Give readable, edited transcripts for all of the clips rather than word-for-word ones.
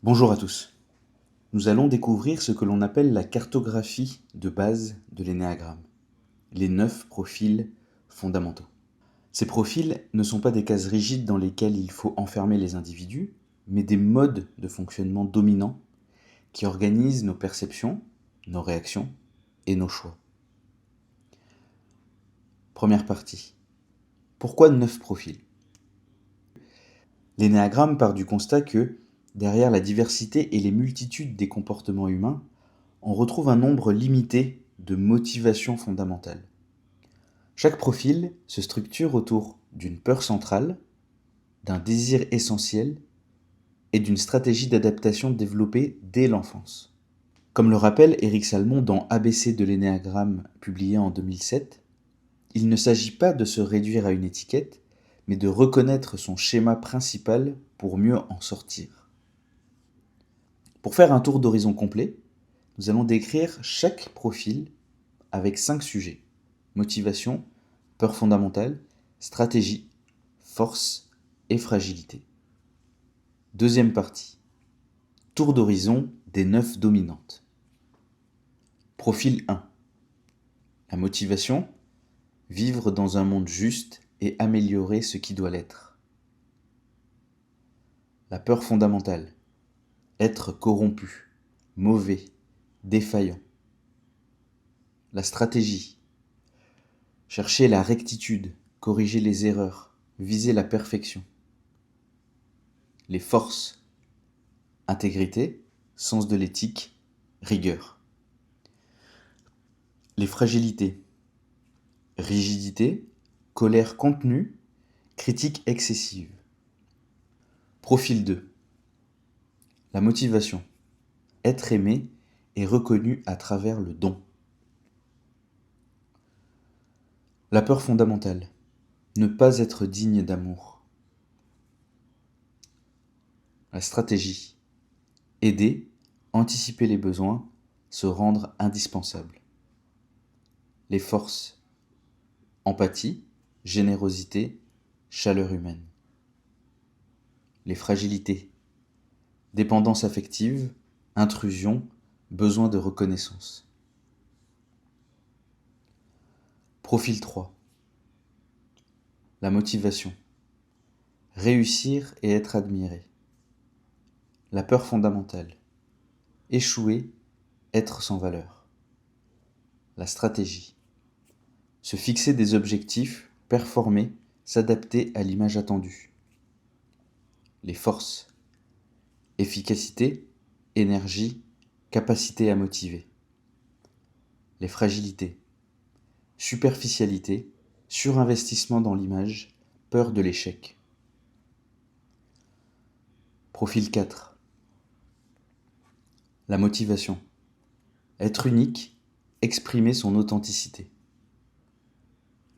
Bonjour à tous. Nous allons découvrir ce que l'on appelle la cartographie de base de l'énéagramme, les 9 profils fondamentaux. Ces profils ne sont pas des cases rigides dans lesquelles il faut enfermer les individus, mais des modes de fonctionnement dominants qui organisent nos perceptions, nos réactions et nos choix. Première partie. Pourquoi 9 profils? L'énéagramme part du constat que, derrière la diversité et les multitudes des comportements humains, on retrouve un nombre limité de motivations fondamentales. Chaque profil se structure autour d'une peur centrale, d'un désir essentiel et d'une stratégie d'adaptation développée dès l'enfance. Comme le rappelle Éric Salmon dans ABC de l'énéagramme publié en 2007, il ne s'agit pas de se réduire à une étiquette, mais de reconnaître son schéma principal pour mieux en sortir. Pour faire un tour d'horizon complet, nous allons décrire chaque profil avec 5 sujets: motivation, peur fondamentale, stratégie, force et fragilité. Deuxième partie. Tour d'horizon des 9 dominantes. Profil 1. La motivation, vivre dans un monde juste et améliorer ce qui doit l'être. La peur fondamentale, être corrompu, mauvais, défaillant. La stratégie, chercher la rectitude, corriger les erreurs, viser la perfection. Les forces, intégrité, sens de l'éthique, rigueur. Les fragilités, rigidité, colère contenue, critique excessive. Profil 2. La motivation, être aimé et reconnu à travers le don. La peur fondamentale, ne pas être digne d'amour. La stratégie, aider, anticiper les besoins, se rendre indispensable. Les forces, empathie, générosité, chaleur humaine. Les fragilités, dépendance affective, intrusion, besoin de reconnaissance. Profil 3. La motivation, réussir et être admiré. La peur fondamentale, échouer, être sans valeur. La stratégie, se fixer des objectifs, performer, s'adapter à l'image attendue. Les forces, efficacité, énergie, capacité à motiver. Les fragilités, superficialité, surinvestissement dans l'image, peur de l'échec. Profil 4. La motivation, être unique, exprimer son authenticité.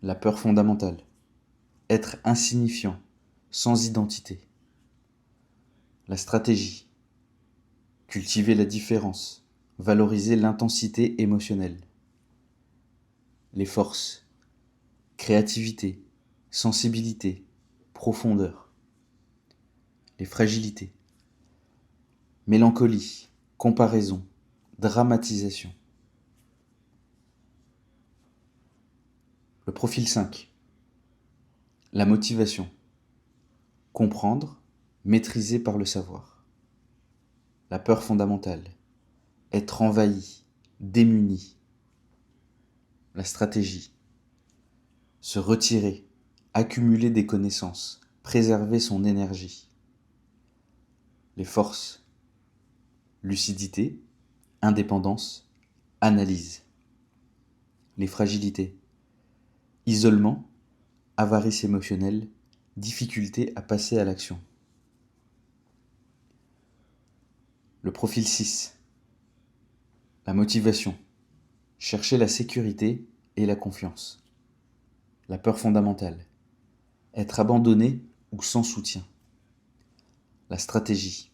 La peur fondamentale, être insignifiant, sans identité. La stratégie, cultiver la différence, valoriser l'intensité émotionnelle. Les forces, créativité, sensibilité, profondeur. Les fragilités, mélancolie, comparaison, dramatisation. Le profil 5. La motivation, comprendre, maîtriser par le savoir. La peur fondamentale, être envahi, démuni. La stratégie, se retirer, accumuler des connaissances, préserver son énergie. Les forces, lucidité, indépendance, analyse. Les fragilités, isolement, avarice émotionnelle, difficulté à passer à l'action. Le profil 6. La motivation, chercher la sécurité et la confiance. La peur fondamentale, être abandonné ou sans soutien. La stratégie,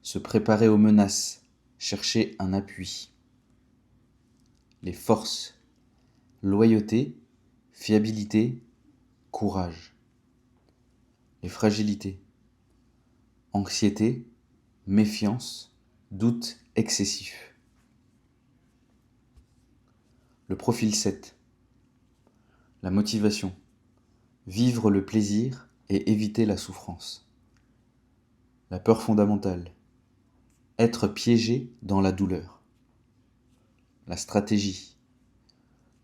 se préparer aux menaces, chercher un appui. Les forces, loyauté, fiabilité, courage. Les fragilités, anxiété, méfiance, doute excessif. Le profil 7. La motivation. Vivre le plaisir et éviter la souffrance. La peur fondamentale. Être piégé dans la douleur. La stratégie.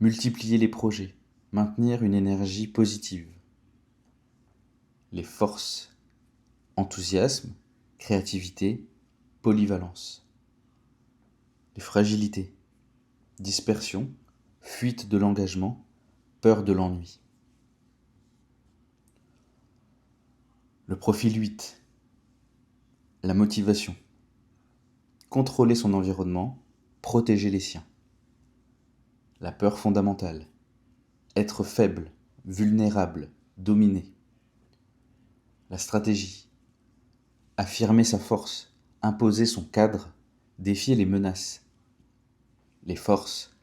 Multiplier les projets. Maintenir une énergie positive. Les forces. Enthousiasme, créativité, polyvalence. Les fragilités. Dispersion, fuite de l'engagement, peur de l'ennui. Le profil 8. La motivation. Contrôler son environnement, protéger les siens. La peur fondamentale. Être faible, vulnérable, dominé. La stratégie. Affirmer sa force, imposer son cadre, défier les menaces. Les forces.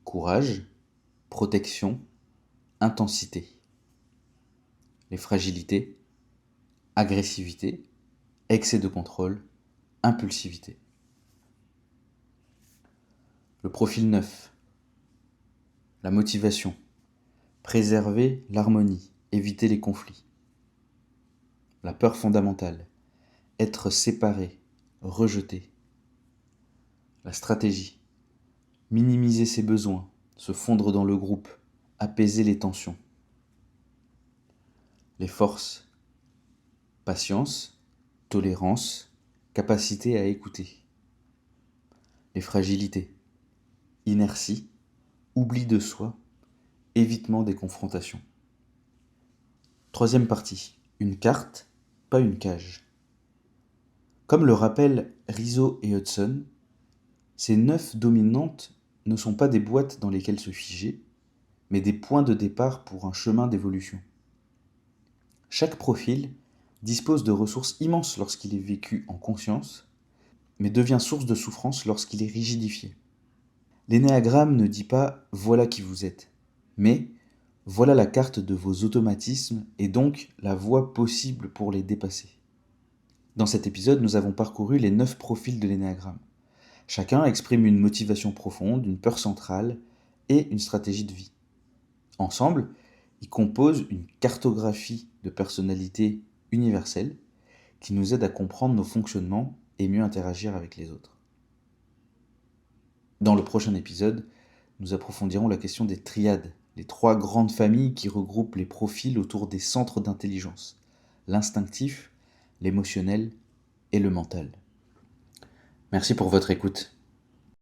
Courage, protection, intensité. Les fragilités. Agressivité, excès de contrôle, impulsivité. Le profil 9. La motivation. Préserver l'harmonie, éviter les conflits. La peur fondamentale. Être séparé, rejeté. La stratégie. Minimiser ses besoins, se fondre dans le groupe, apaiser les tensions. Les forces. Patience, tolérance, capacité à écouter. Les fragilités. Inertie, oubli de soi, évitement des confrontations. Troisième partie. Une carte, pas une cage. Comme le rappellent Rizzo et Hudson, ces 9 dominantes ne sont pas des boîtes dans lesquelles se figer, mais des points de départ pour un chemin d'évolution. Chaque profil dispose de ressources immenses lorsqu'il est vécu en conscience, mais devient source de souffrance lorsqu'il est rigidifié. L'énéagramme ne dit pas « voilà qui vous êtes », mais « voilà la carte de vos automatismes et donc la voie possible pour les dépasser ». Dans cet épisode, nous avons parcouru les 9 profils de l'énéagramme. Chacun exprime une motivation profonde, une peur centrale et une stratégie de vie. Ensemble, ils composent une cartographie de personnalité universelle qui nous aide à comprendre nos fonctionnements et mieux interagir avec les autres. Dans le prochain épisode, nous approfondirons la question des triades, les 3 grandes familles qui regroupent les profils autour des centres d'intelligence, l'instinctif, l'émotionnel et le mental. Merci pour votre écoute.